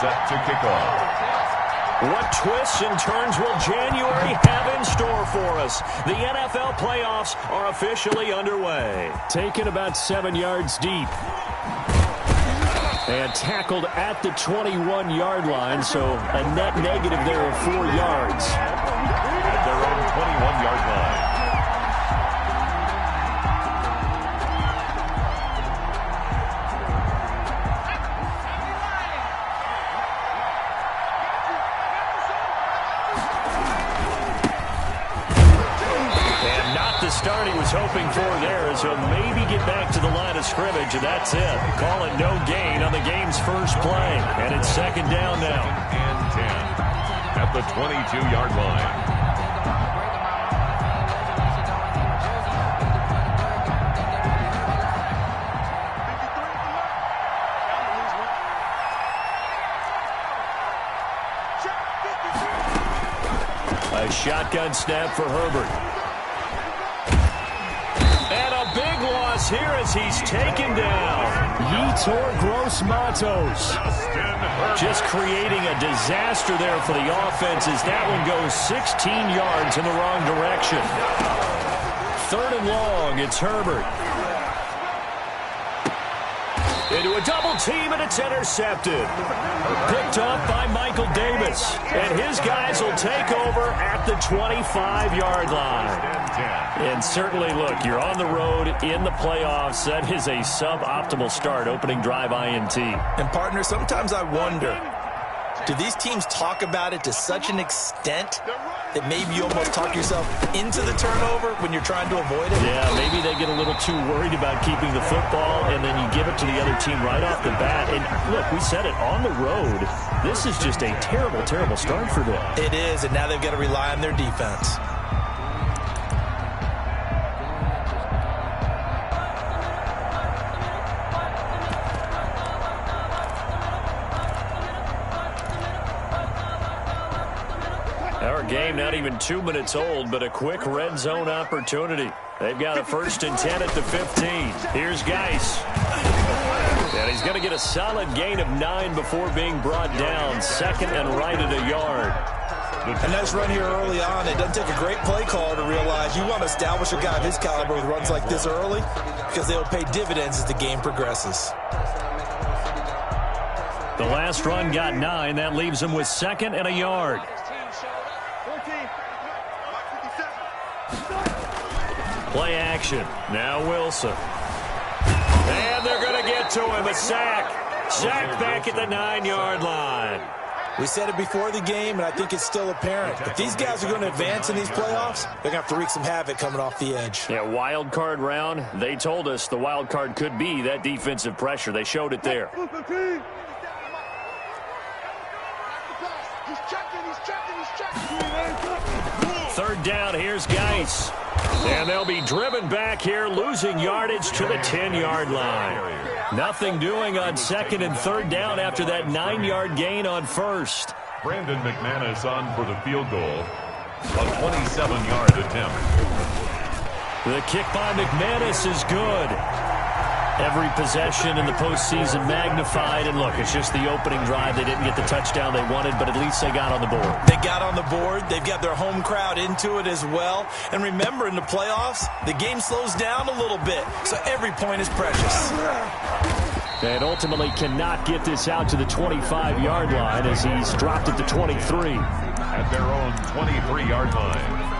set to kick off. What twists and turns will January have in store for us? The NFL playoffs are officially underway. Taken about 7 yards deep. And tackled at the 21-yard line, so a net negative there of 4 yards. At their own 21-yard line. Start he was hoping for there as he'll maybe get back to the line of scrimmage, and that's it. Call it no gain on the game's first play, and it's second down now. And 10 at the 22-yard line. A shotgun snap for Herbert. Here as he's taken down. Yetur Gross-Matos. Just creating a disaster there for the offense as that one goes 16 yards in the wrong direction. 3rd and long, it's Herbert. Into a double team, and it's intercepted. Picked up by Michael Davis. And his guys will take over at the 25-yard line. And certainly, look, you're on the road in the playoffs. That is a suboptimal start, opening drive INT. And, partner, sometimes I wonder, do these teams talk about it to such an extent that maybe you almost talk yourself into the turnover when you're trying to avoid it? Yeah, maybe they get a little too worried about keeping the football, and then you give it to the other team right off the bat. And, look, we said it, on the road, this is just a terrible, terrible start for them. It is, and now they've got to rely on their defense. Our game not even 2 minutes old, but a quick red zone opportunity. They've got a 1st and 10 at the 15. Here's Geis. And he's going to get a solid gain of 9 before being brought down. 2nd and right at a yard. A nice run here early on. It doesn't take a great play caller to realize you want to establish a guy of his caliber with runs like this early because they will pay dividends as the game progresses. The last run got 9. That leaves him with 2nd and a yard. Play action. Now Wilson. And they're going to get to him. A sack. Sack back at the 9-yard line. We said it before the game, and I think it's still apparent. If these guys are going to advance in these playoffs, they're going to have to wreak some havoc coming off the edge. Yeah, wild card round. They told us the wild card could be that defensive pressure. They showed it there. Third down, here's Geis. And they'll be driven back here, losing yardage to the 10-yard line. Nothing doing on 2nd and 3rd down after that 9-yard gain on 1st. Brandon McManus on for the field goal. A 27-yard attempt. The kick by McManus is good. Every possession in the postseason magnified. And look, it's just the opening drive. They didn't get the touchdown they wanted, but at least they got on the board. They got on the board. They've got their home crowd into it as well. And remember, in the playoffs, the game slows down a little bit, so every point is precious. And ultimately cannot get this out to the 25-yard line as he's dropped at the 23. At their own 23-yard line.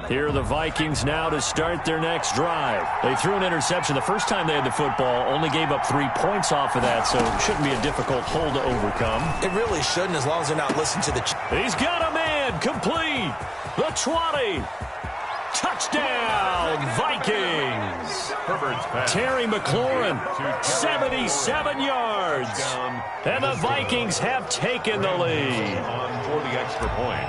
Here are the Vikings now to start their next drive. They threw an interception the first time they had the football, only gave up 3 points off of that, so it shouldn't be a difficult hole to overcome. It really shouldn't, as long as they're not listening to the... He's got a man, complete, the 20. Touchdown, Vikings. Terry McLaurin, 77 yards. And the Vikings have taken the lead. On for the extra point.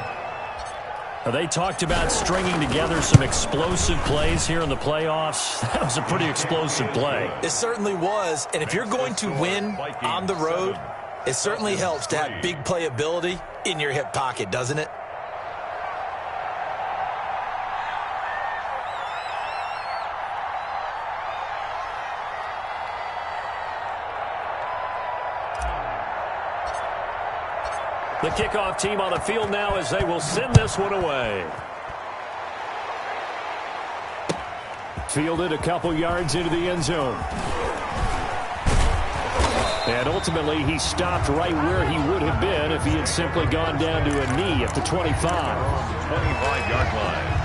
They talked about stringing together some explosive plays here in the playoffs. That was a pretty explosive play. It certainly was. And if you're going to win on the road, it certainly helps to have big playability in your hip pocket, doesn't it? The kickoff team on the field now as they will send this one away. Fielded a couple yards into the end zone. And ultimately, he stopped right where he would have been if he had simply gone down to a knee at the 25. 25-yard line.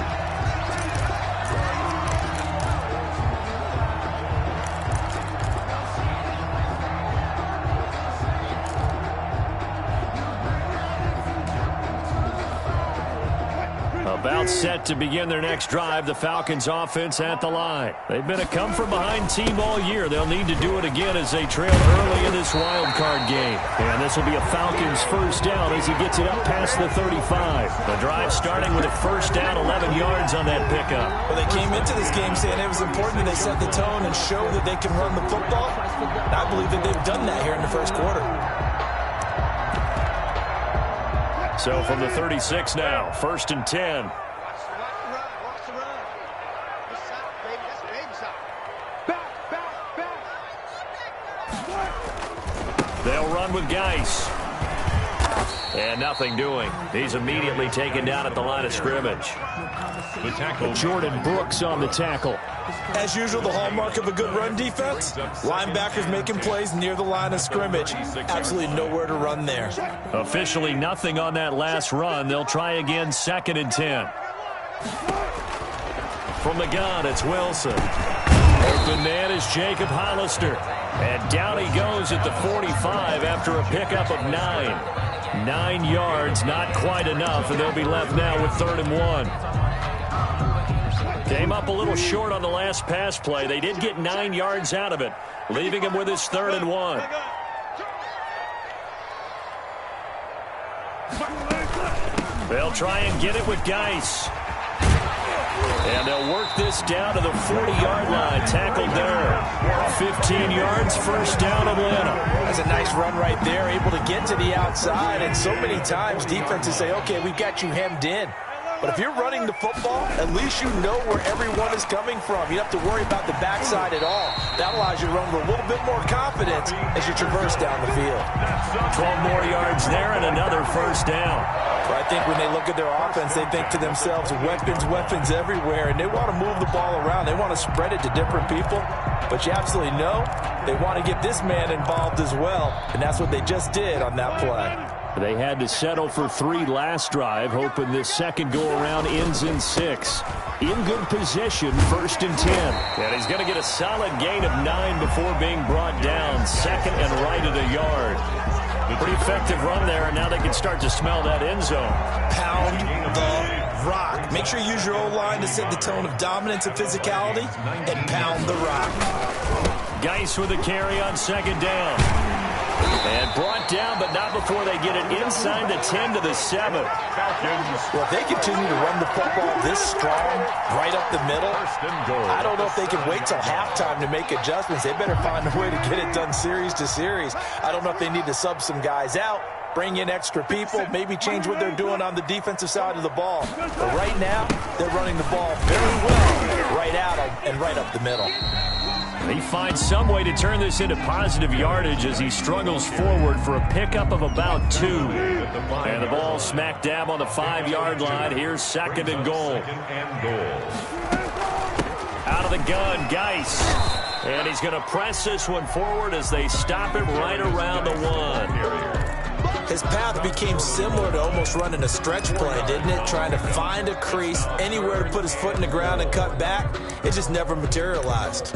About set to begin their next drive, the Falcons offense at the line. They've been a come-from-behind team all year. They'll need to do it again as they trail early in this wild card game. And this will be a Falcons first down as he gets it up past the 35. The drive starting with a first down, 11 yards on that pickup. Well, they came into this game saying it was important that they set the tone and show that they can run the football. And I believe that they've done that here in the first quarter. So from the 36 now, 1st and 10. They'll run with Geis. And nothing doing. He's immediately taken down at the line of scrimmage. The tackle. Jordan Brooks on the tackle. As usual, the hallmark of a good run defense, linebackers making plays near the line of scrimmage. Absolutely nowhere to run there. Officially nothing on that last run. They'll try again, 2nd and 10. From the gun, it's Wilson. Open man is Jacob Hollister. And down he goes at the 45 after a pickup of 9. 9 yards, not quite enough, and they'll be left now with 3rd and 1. Came up a little short on the last pass play. They did get 9 yards out of it, leaving him with his 3rd and 1. They'll try and get it with Geis. And they'll work this down to the 40-yard line. Tackled there. 15 yards, first down, Atlanta. That's a nice run right there, able to get to the outside. And so many times defenses say, okay, we've got you hemmed in. But if you're running the football, at least you know where everyone is coming from. You don't have to worry about the backside at all. That allows you to run with a little bit more confidence as you traverse down the field. 12 more yards there and another first down. Well, I think when they look at their offense, they think to themselves, weapons, weapons everywhere, and they want to move the ball around. They want to spread it to different people. But you absolutely know they want to get this man involved as well, and that's what they just did on that play. They had to settle for 3 last drive, hoping this second go-around ends in 6. In good position, 1st and 10. And he's going to get a solid gain of 9 before being brought down. 2nd and right at a yard. Pretty effective run there, and now they can start to smell that end zone. Pound the rock. Make sure you use your O-line to set the tone of dominance and physicality, and pound the rock. Geis with a carry on 2nd down. And brought down, but not before they get it inside the 10 to the 7. Well, if they continue to run the football this strong, right up the middle, I don't know if they can wait till halftime to make adjustments. They better find a way to get it done series to series. I don't know if they need to sub some guys out, bring in extra people, maybe change what they're doing on the defensive side of the ball. But right now, they're running the ball very well right out and right up the middle. He finds some way to turn this into positive yardage as he struggles forward for a pickup of about 2. And the ball smack dab on the 5-yard line. Here's 2nd and goal. Out of the gun, Geis. And he's going to press this one forward as they stop it right around the 1. His path became similar to almost running a stretch play, didn't it? Trying to find a crease, anywhere to put his foot in the ground and cut back. It just never materialized.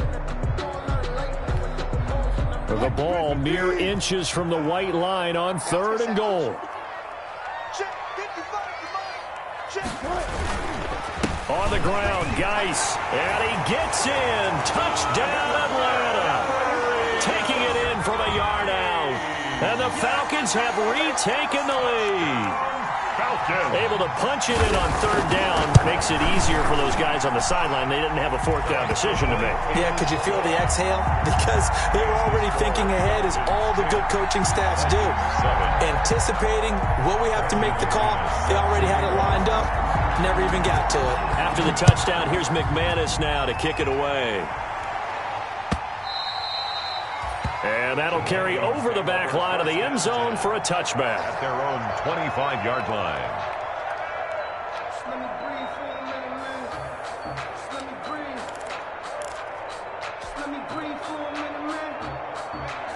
The ball mere inches from the white line on 3rd and goal. On the ground, Geis, and he gets in. Touchdown, Atlanta. Taking it in from a yard out. And the Falcons have retaken the lead. Able to punch it in on 3rd down. Makes it easier for those guys on the sideline. They didn't have a 4th down decision to make. Yeah, could you feel the exhale? Because they were already thinking ahead, as all the good coaching staffs do. Anticipating, will we have to make the call? They already had it lined up. Never even got to it. After the touchdown, here's McManus now to kick it away. And that'll carry over the back line of the end zone for a touchback. At their own 25-yard line.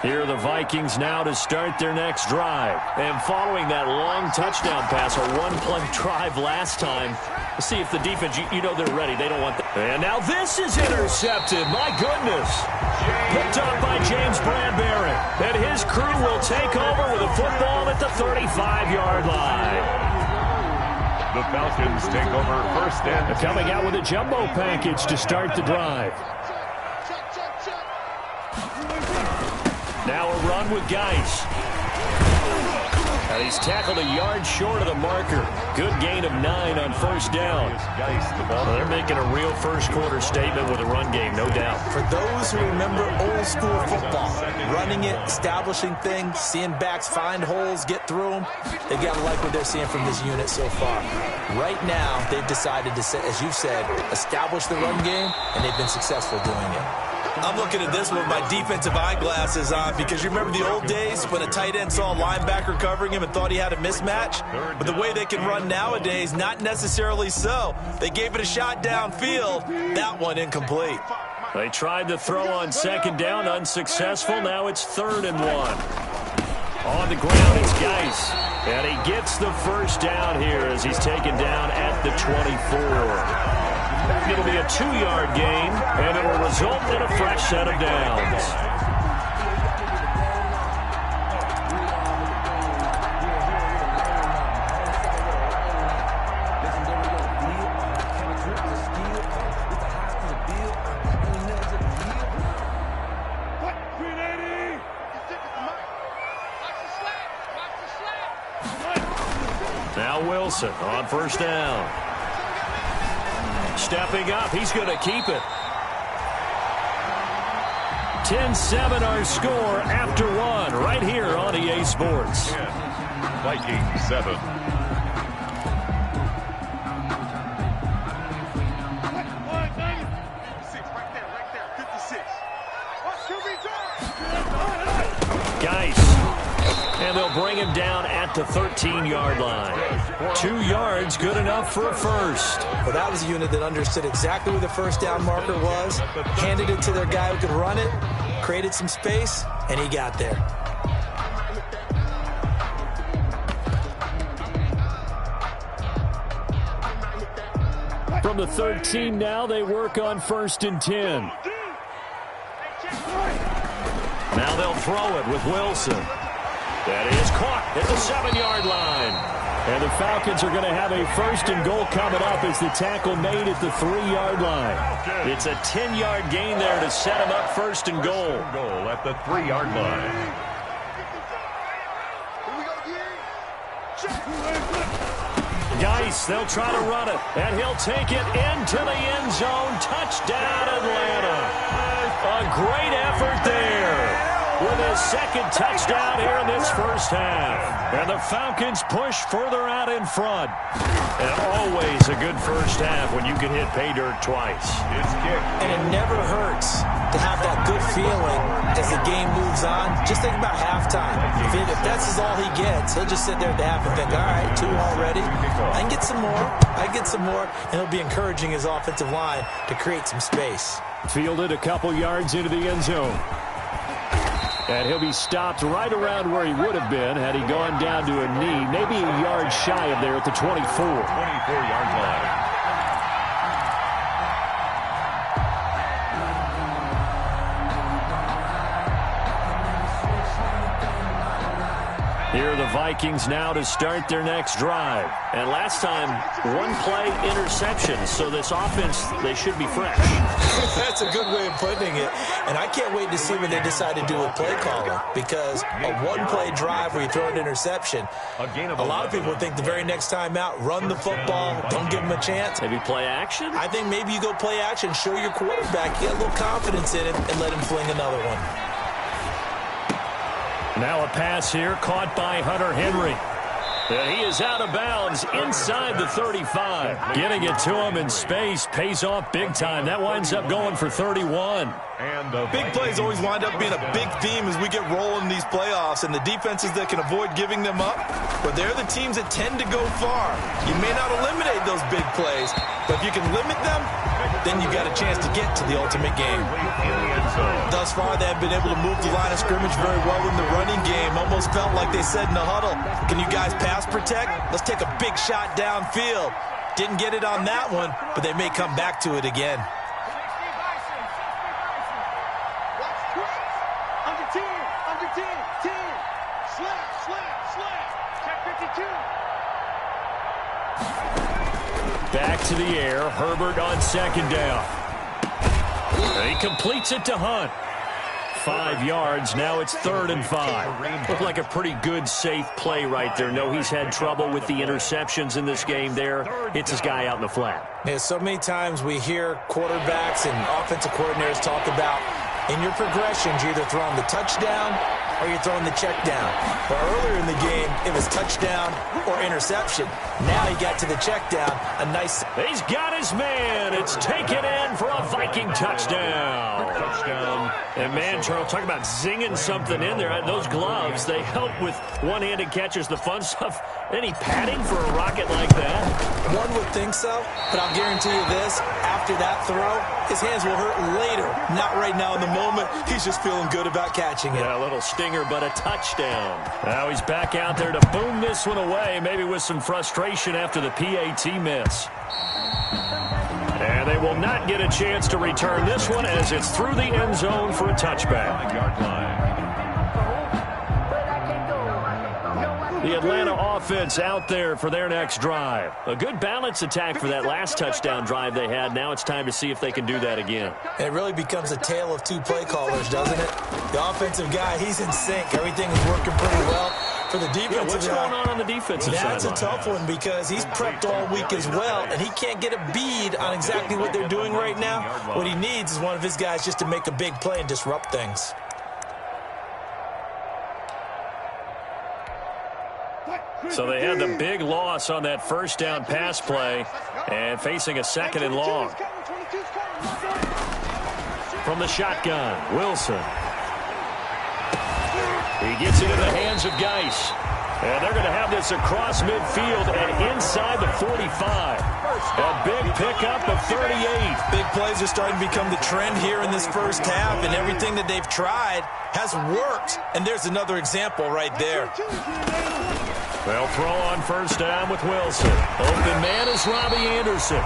Here are the Vikings now to start their next drive. And following that long touchdown pass, a one-play drive last time, let's see if the defense, you know they're ready. They don't want that. And now this is intercepted. My goodness. Picked up by James Bradbury. And his crew will take over with a football at the 35-yard line. The Falcons take over first and 10. Coming out with a jumbo package to start the drive. Now a run with Geis. And he's tackled a yard short of the marker. Good gain of 9 on first down. They're making a real first-quarter statement with a run game, no doubt. For those who remember old-school football, running it, establishing things, seeing backs find holes, get through them, they got to like what they're seeing from this unit so far. Right now, they've decided to, as you said, establish the run game, and they've been successful doing it. I'm looking at this with my defensive eyeglasses on because you remember the old days when a tight end saw a linebacker covering him and thought he had a mismatch? But the way they can run nowadays, not necessarily so. They gave it a shot downfield. That one incomplete. They tried to throw on second down, unsuccessful. Now it's 3rd and 1. On the ground, it's Geis. And he gets the first down here as he's taken down at the 24. It'll be a 2-yard gain, and it will result in a fresh set of downs. Now Wilson on first down. Stepping up, he's going to keep it. 10-7 our score after 1 right here on EA Sports. 10, Vikings 7. Geis. And they'll bring him down at the 13-yard line. 2 yards, good enough for a first. Well, that was a unit that understood exactly where the first down marker was, handed it to their guy who could run it, created some space, and he got there. From the 13 now, they work on 1st and 10. Now they'll throw it with Wilson. That is caught at the 7-yard line. And the Falcons are going to have a 1st and goal coming up as the tackle made at the 3-yard line. It's a 10-yard gain there to set them up 1st and goal. Goal at the 3-yard line. Geis, they'll try to run it, and he'll take it into the end zone. Touchdown, Atlanta. A great effort there with his 2nd touchdown here in this first half. And the Falcons push further out in front. And always a good first half when you can hit pay dirt twice. It's kicked. And it never hurts to have that good feeling as the game moves on. Just think about halftime. If that's all he gets, he'll just sit there at the half and think, all right, 2 already. I can get some more. I get some more. And he'll be encouraging his offensive line to create some space. Fielded a couple yards into the end zone. And he'll be stopped right around where he would have been had he gone down to a knee, maybe a yard shy of there at the 24. 24-yard line. Here are the Vikings now to start their next drive. And last time, 1-play interception. So this offense, they should be fresh. That's a good way of putting it. And I can't wait to see what they decide to do with play calling. Because a 1-play drive where you throw an interception, a lot of people think the very next time out, run the football, don't give them a chance. Maybe play action? I think maybe you go play action, show your quarterback, get a little confidence in him, and let him fling another one. Now a pass here caught by Hunter Henry. And he is out of bounds inside the 35. Getting it to him in space pays off big time. That winds up going for 31. Big plays always wind up being a big theme as we get rolling in these playoffs, and the defenses that can avoid giving them up, but they're the teams that tend to go far. You may not eliminate those big plays, but if you can limit them, then you've got a chance to get to the ultimate game. Thus far, they have been able to move the line of scrimmage very well in the running game. Almost felt like they said in the huddle, can you guys pass protect? Let's take a big shot downfield. Didn't get it on that one, but they may come back to it again. Back to the air. Herbert on second down. He completes it to Hunt. 5 yards. Now it's 3rd and 5. Looked like a pretty good, safe play right there. No, he's had trouble with the interceptions in this game there. Hits his guy out in the flat. Yeah, so many times we hear quarterbacks and offensive coordinators talk about in your progressions, you're either throwing the touchdown or you're throwing the check down. But earlier in the game, it was touchdown or interception. Now he got to the check down. A nice... He's got his man. It's taken in for a Viking touchdown. And man, Charles, talk about zinging something in there. Those gloves, they help with one-handed catches, the fun stuff. Any padding for a rocket like that? One would think so, but I'll guarantee you this. After that throw, his hands will hurt later. Not right now in the moment. He's just feeling good about catching it. Yeah, a little stinger, but a touchdown. Now he's back out there to boom this one away, maybe with some frustration after the PAT miss. And they will not get a chance to return this one as it's through the end zone for a touchback. The Atlanta offense out there for their next drive. A good balance attack for that last touchdown drive they had. Now it's time to see if they can do that again. And it really becomes a tale of two play callers, doesn't it? The offensive guy, he's in sync. Everything is working pretty well. For the defensive guy, what's going on the defensive side? That's a tough one because he's prepped all week as well, and he can't get a bead on exactly what they're doing right now. What he needs is one of his guys just to make a big play and disrupt things. So they had the big loss on that first down pass play and facing a 2nd and long. From the shotgun, Wilson. He gets it in the hands of Geis. And they're going to have this across midfield and inside the 45. A big pickup of 38. Big plays are starting to become the trend here in this first half, and everything that they've tried has worked. And there's another example right there. They'll throw on first down with Wilson. Open man is Robbie Anderson.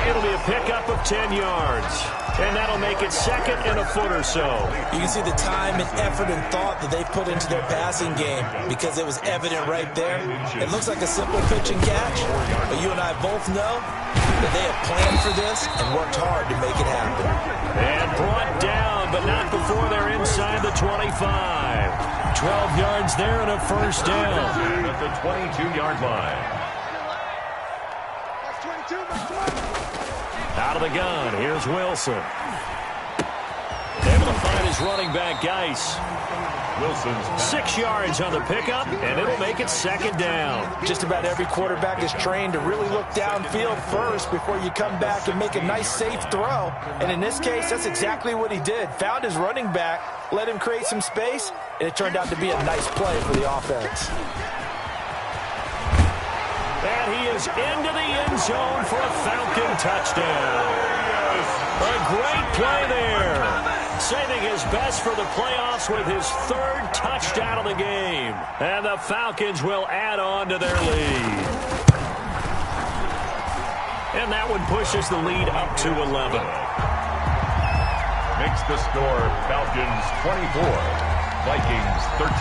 It'll be a pickup of 10 yards. And that'll make it 2nd and a foot or so. You can see the time and effort and thought that they put into their passing game because it was evident right there. It looks like a simple pitch and catch, but you and I both know that they have planned for this and worked hard to make it happen. And brought down, but not before they're inside the 25. 12 yards there and a first down. At the 22-yard line. Out of the gun, here's Wilson. Able to find his running back, Geis. Wilson's 6 yards on the pickup, and it'll make it 2nd down. Just about every quarterback is trained to really look downfield first before you come back and make a nice, safe throw. And in this case, that's exactly what he did. Found his running back, let him create some space, and it turned out to be a nice play for the offense. And he is into the end zone for a Falcon touchdown. A great play there. Saving his best for the playoffs with his 3rd touchdown of the game. And the Falcons will add on to their lead. And that one pushes the lead up to 11. makes the score Falcons 24, Vikings 13.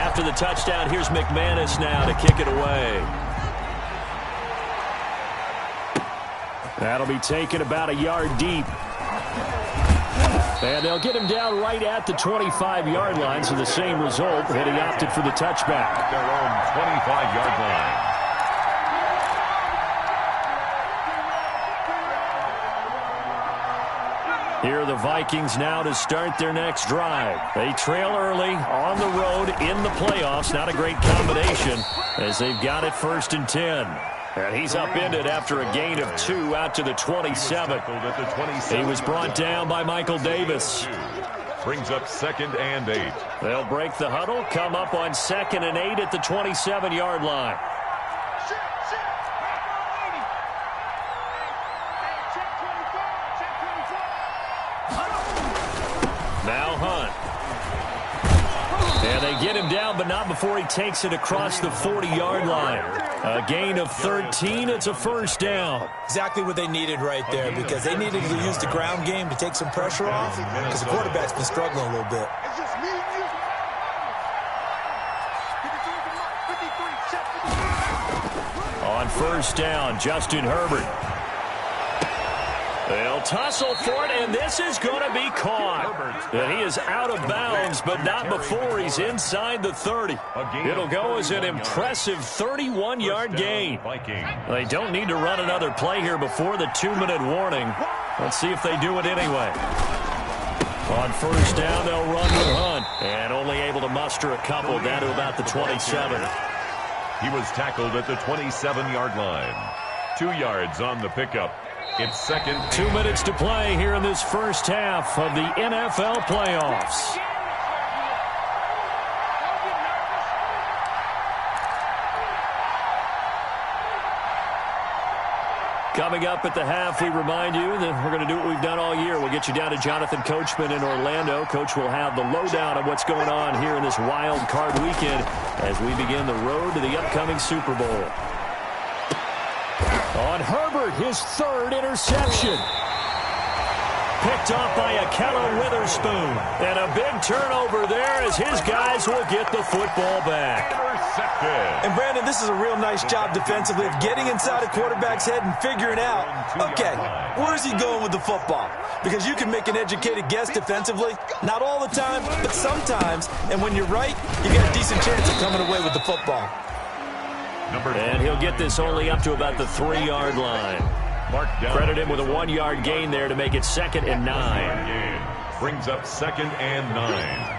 After the touchdown, here's McManus now to kick it away. That'll be taken about a yard deep. And they'll get him down right at the 25-yard line, so the same result, and he opted for the touchback. Their own 25-yard line. Here are the Vikings now to start their next drive. They trail early on the road in the playoffs. Not a great combination as they've got it 1st and 10. And he's upended after a gain of 2 out to the 27. He was brought down by Michael Davis. Brings up 2nd and 8. They'll break the huddle, come up on 2nd and 8 at the 27-yard line. Now Hunt. And they get him down, but not before he takes it across the 40-yard line. A gain of 13. It's a 1st down. Exactly what they needed right there, because they needed to use the ground game to take some pressure off, because the quarterback's been struggling a little bit. On 1st down, Justin Herbert. They'll tussle for it, and this is going to be caught. And he is out of bounds, but not before he's inside the 30. It'll go as an impressive 31-yard gain. They don't need to run another play here before the 2-minute warning. Let's see if they do it anyway. On 1st down, they'll run with Hunt, and only able to muster a couple down to about the 27. He was tackled at the 27-yard line. 2 yards on the pickup. It's 2nd. 2 minutes to play here in this first half of the NFL playoffs. Coming up at the half, we remind you that we're going to do what we've done all year. We'll get you down to Jonathan Coachman in Orlando. Coach will have the lowdown of what's going on here in this wild card weekend as we begin the road to the upcoming Super Bowl. On Herbert, his 3rd interception. Picked off by Ahkello Witherspoon. And a big turnover there as his guys will get the football back. And, Brandon, this is a real nice job defensively of getting inside a quarterback's head and figuring out, okay, where's he going with the football? Because you can make an educated guess defensively. Not all the time, but sometimes. And when you're right, you got a decent chance of coming away with the football. And he'll get this only up to about the 3-yard line. Credit him with a 1-yard gain there to make it 2nd and 9. Brings up 2nd and 9.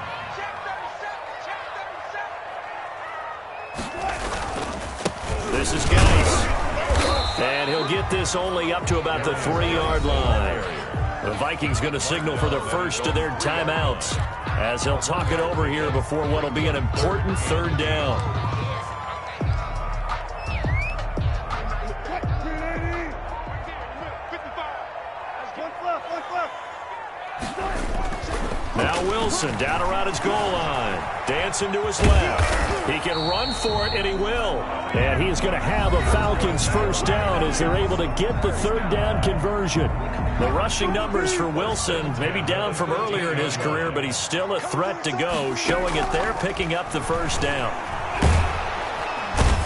This is Geis. And he'll get this only up to about the 3-yard line. The Vikings going to signal for the first of their timeouts as they'll talk it over here before what will be an important 3rd down. Now Wilson down around his goal line. Dancing to his left. He can run for it, and he will. And he is going to have a Falcons 1st down as they're able to get the 3rd down conversion. The rushing numbers for Wilson may be down from earlier in his career, but he's still a threat to go, showing it there, picking up the 1st down.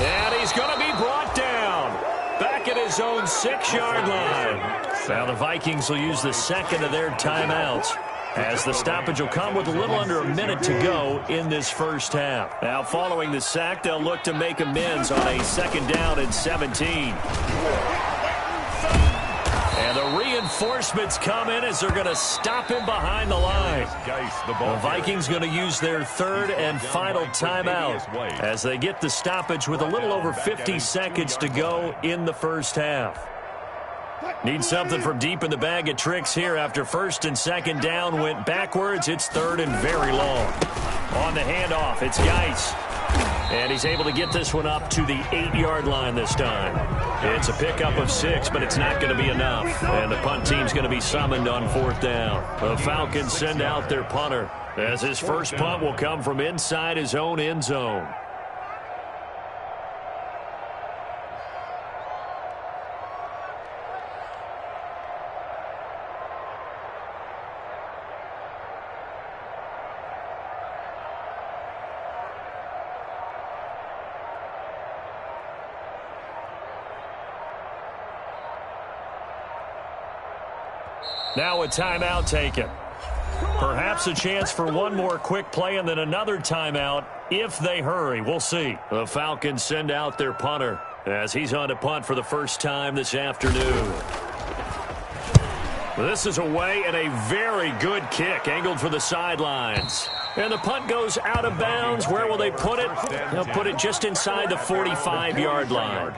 And he's going to be brought down. Back at his own 6-yard line. Now the Vikings will use the 2nd of their timeouts, as the stoppage will come with a little under a minute to go in this first half. Now, following the sack, they'll look to make amends on a 2nd down and 17. And the reinforcements come in as they're going to stop him behind the line. The Vikings going to use their 3rd and final timeout as they get the stoppage with a little over 50 seconds to go in the first half. Need something from deep in the bag of tricks here after 1st and 2nd down went backwards. It's 3rd and very long. On the handoff, it's Geis. And he's able to get this one up to the 8-yard line this time. It's a pickup of 6, but it's not going to be enough. And the punt team's going to be summoned on 4th down. The Falcons send out their punter as his first punt will come from inside his own end zone. Now a timeout taken. Perhaps a chance for one more quick play and then another timeout if they hurry. We'll see. The Falcons send out their punter as he's on to punt for the first time this afternoon. This is away and a very good kick, angled for the sidelines. And the punt goes out of bounds. Where will they put it? They'll put it just inside the 45-yard line.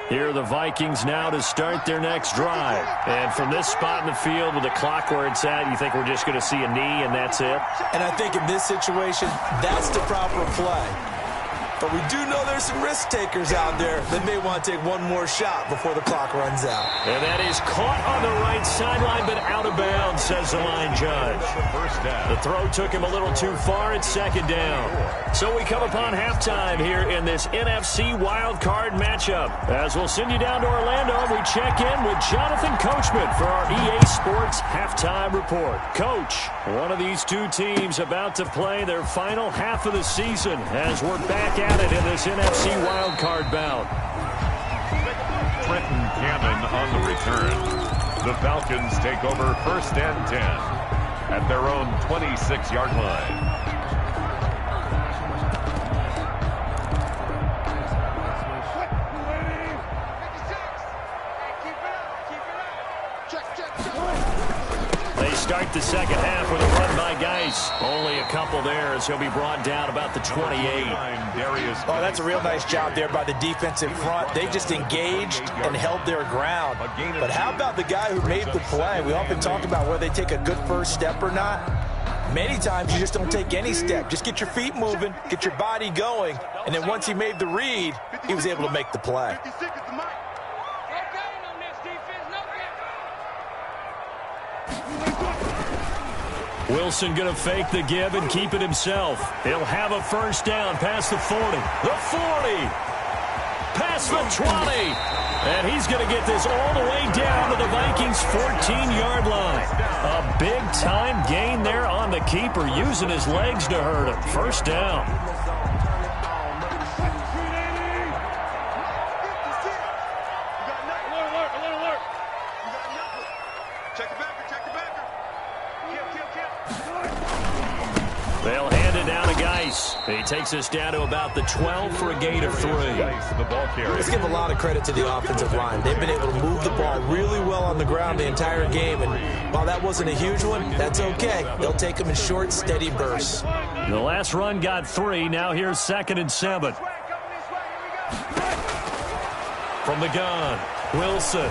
Here are the Vikings now to start their next drive. And from this spot in the field with the clock where it's at, you think we're just going to see a knee and that's it? And I think in this situation, that's the proper play. But we do know there's some risk takers out there that may want to take one more shot before the clock runs out. And that is caught on the right sideline, but out of bounds, says the line judge. The throw took him a little too far. It's second down. So we come upon halftime here in this NFC wildcard matchup. As we'll send you down to Orlando, we check in with Jonathan Coachman for our EA Sports Halftime Report. Coach, one of these two teams about to play their final half of the season as we're back at it in this NFC wildcard bout. Trenton Cannon on the return. The Falcons take over 1st and 10 at their own 26-yard line. Start the second half with a run by Geis. Only a couple there as he'll be brought down about the 28. Oh, that's a real nice job there by the defensive front. They just engaged and held their ground. But how about the guy who made the play? We often talk about whether they take a good first step or not. Many times you just don't take any step. Just get your feet moving, get your body going, and then once he made the read, he was able to make the play. Wilson going to fake the give and keep it himself. He'll have a first down past the 40. The 40. Past the 20. And he's going to get this all the way down to the Vikings' 14-yard line. A big-time gain there on the keeper, using his legs to hurt him. First down. They'll hand it down to Geis. He takes us down to about the 12 for a gain of 3. Let's give a lot of credit to the offensive line. They've been able to move the ball really well on the ground the entire game. And while that wasn't a huge one, that's okay. They'll take them in short, steady bursts. The last run got 3. Now here's 2nd and 7. From the gun, Wilson.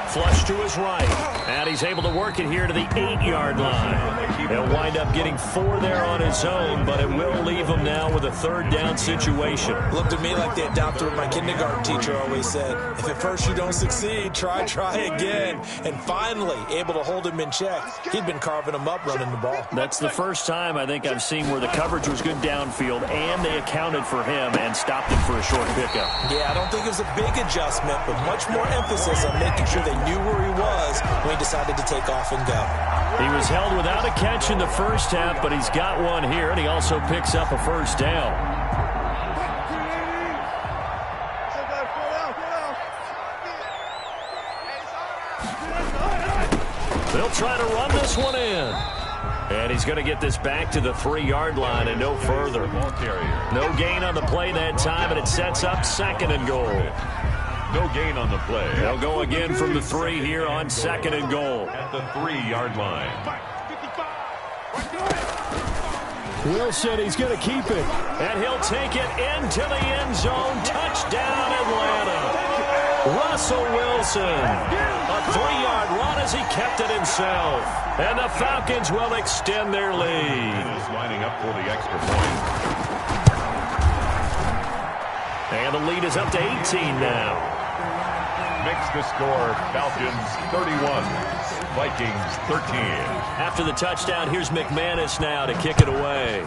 Flush to his right. And he's able to work it here to the 8-yard line. He'll wind up getting 4 there on his own, but it will leave him now with a 3rd down situation. Looked to me like they adopted what my kindergarten teacher always said. If at first you don't succeed, try again. And finally, able to hold him in check. He'd been carving him up running the ball. That's the first time I think I've seen where the coverage was good downfield, and they accounted for him and stopped him for a short pickup. Yeah, I don't think it was a big adjustment, but much more emphasis on making sure they knew where he was when he decided to take off and go. He was held without a catch in the first half, but he's got one here, and he also picks up a first down. They'll try to run this one in. And he's going to get this back to the 3-yard line and no further. No gain on the play that time, and it sets up 2nd and goal. No gain on the play. They'll go again from the 3 here on 2nd and goal. At the 3-yard line. Wilson, he's going to keep it. And he'll take it into the end zone. Touchdown, Atlanta. Russell Wilson. A 3-yard run as he kept it himself. And the Falcons will extend their lead. Is lining up for the extra point. And the lead is up to 18 now. Makes the score Falcons 31, Vikings 13. After the touchdown, here's McManus now to kick it away.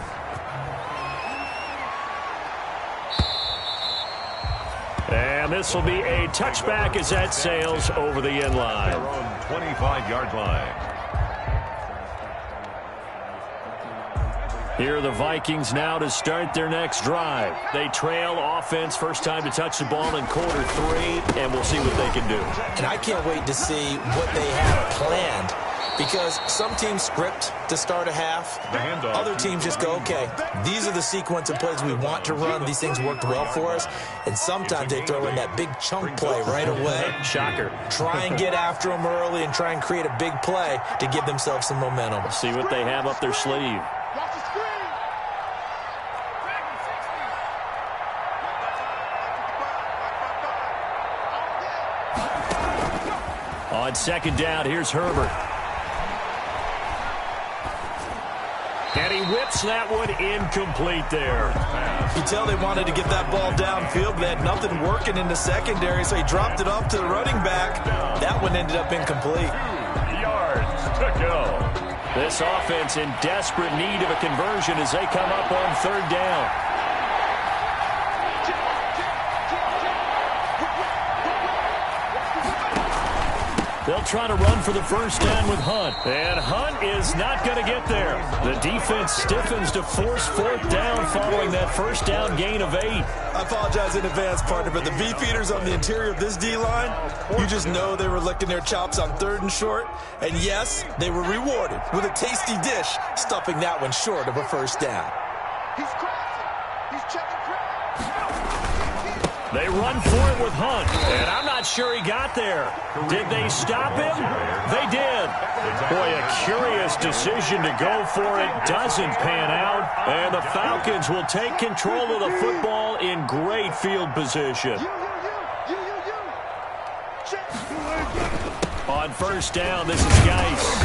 And this will be a touchback as that sails over the end line. Their own 25-yard line. Here are the Vikings now to start their next drive. They trail offense, first time to touch the ball in quarter 3, and we'll see what they can do. And I can't wait to see what they have planned, because some teams script to start a half. Other teams just go, okay, these are the sequence of plays we want to run. These things worked well for us. And sometimes they throw in that big chunk play right away. Shocker. Try and get after them early and try and create a big play to give themselves some momentum. See what they have up their sleeve. On second down, here's Herbert. And he whips that one incomplete there. You tell they wanted to get that ball downfield, but they had nothing working in the secondary, so he dropped it off to the running back. That one ended up incomplete. 2 yards to go. This offense in desperate need of a conversion as they come up on third down. They'll try to run for the first down with Hunt. And Hunt is not going to get there. The defense stiffens to force fourth down following that first down gain of 8. I apologize in advance, partner, but the beefeaters on the interior of this D-line, you just know they were licking their chops on 3rd and short. And yes, they were rewarded with a tasty dish, stuffing that one short of a first down. He's crossing. He's checking cross. They run for it with Hunt, and I'm not sure he got there. Did they stop him? They did. Boy, a curious decision to go for it. Doesn't pan out, and the Falcons will take control of the football in great field position. On first down, this is Geis.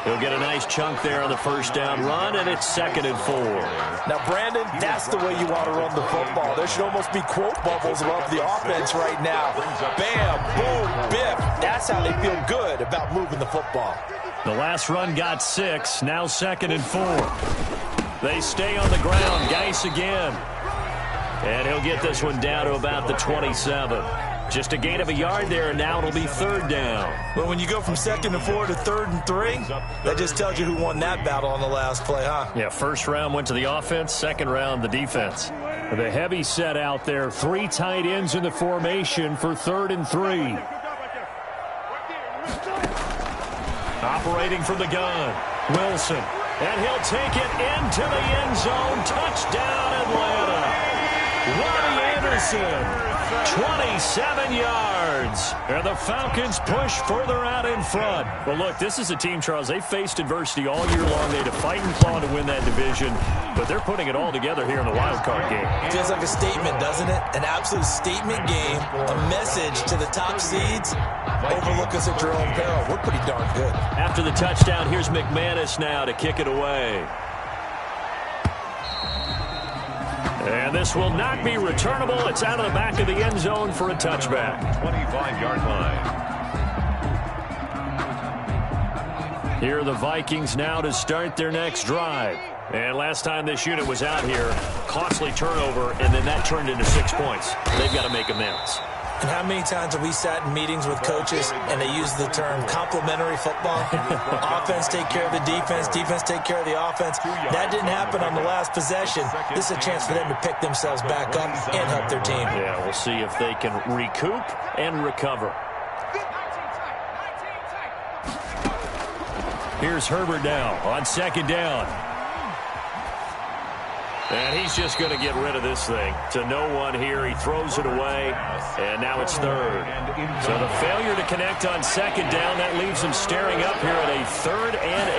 He'll get a nice chunk there on the first down run, and it's 2nd and 4. Now, Brandon, that's the way you want to run the football. There should almost be quote bubbles above the offense right now. Bam, boom, biff. That's how they feel good about moving the football. The last run got 6, now 2nd and 4. They stay on the ground. Geis again. And he'll get this one down to about the 27. Just a gain of a yard there, and now it'll be 3rd down. Well, when you go from 2nd and 4 to 3rd and 3, that just tells you who won that battle on the last play, huh? Yeah, first round went to the offense, second round the defense. The heavy set out there, 3 tight ends in the formation for 3rd and 3. Operating from the gun, Wilson. And he'll take it into the end zone. Touchdown, Atlanta. Robbie Anderson. 27 yards. And the Falcons push further out in front. Well, look, this is a team, Charles, they faced adversity all year long. They had to fight and claw to win that division, but they're putting it all together here in the wild card game. Feels like a statement, doesn't it? An absolute statement game, a message to the top seeds. Overlook us at your own peril. We're pretty darn good. After the touchdown, here's McManus now to kick it away. And this will not be returnable. It's out of the back of the end zone for a touchback. 25-yard line. Here are the Vikings now to start their next drive. And last time this unit was out here, costly turnover, and then that turned into 6 points. They've got to make amends. And how many times have we sat in meetings with coaches and they use the term complementary football? Offense take care of the defense, defense take care of the offense. That didn't happen on the last possession. This is a chance for them to pick themselves back up and help their team. Yeah, we'll see if they can recoup and recover. Here's Herbert now on second down. And he's just going to get rid of this thing. To no one here. He throws it away. And now it's 3rd. So the failure to connect on second down, that leaves him staring up here at a 3rd and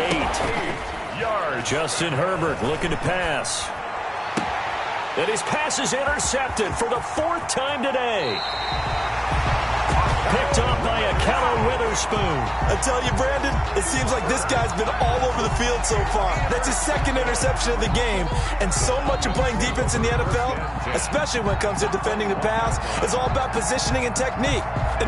8. Yard. Justin Herbert looking to pass. And his pass is intercepted for the 4th time today. Picked off by Ahkello Witherspoon. I tell you, Brandon, it seems like this guy's been all over the field so far. That's his 2nd interception of the game. And so much of playing defense in the NFL, especially when it comes to defending the pass, is all about positioning and technique. And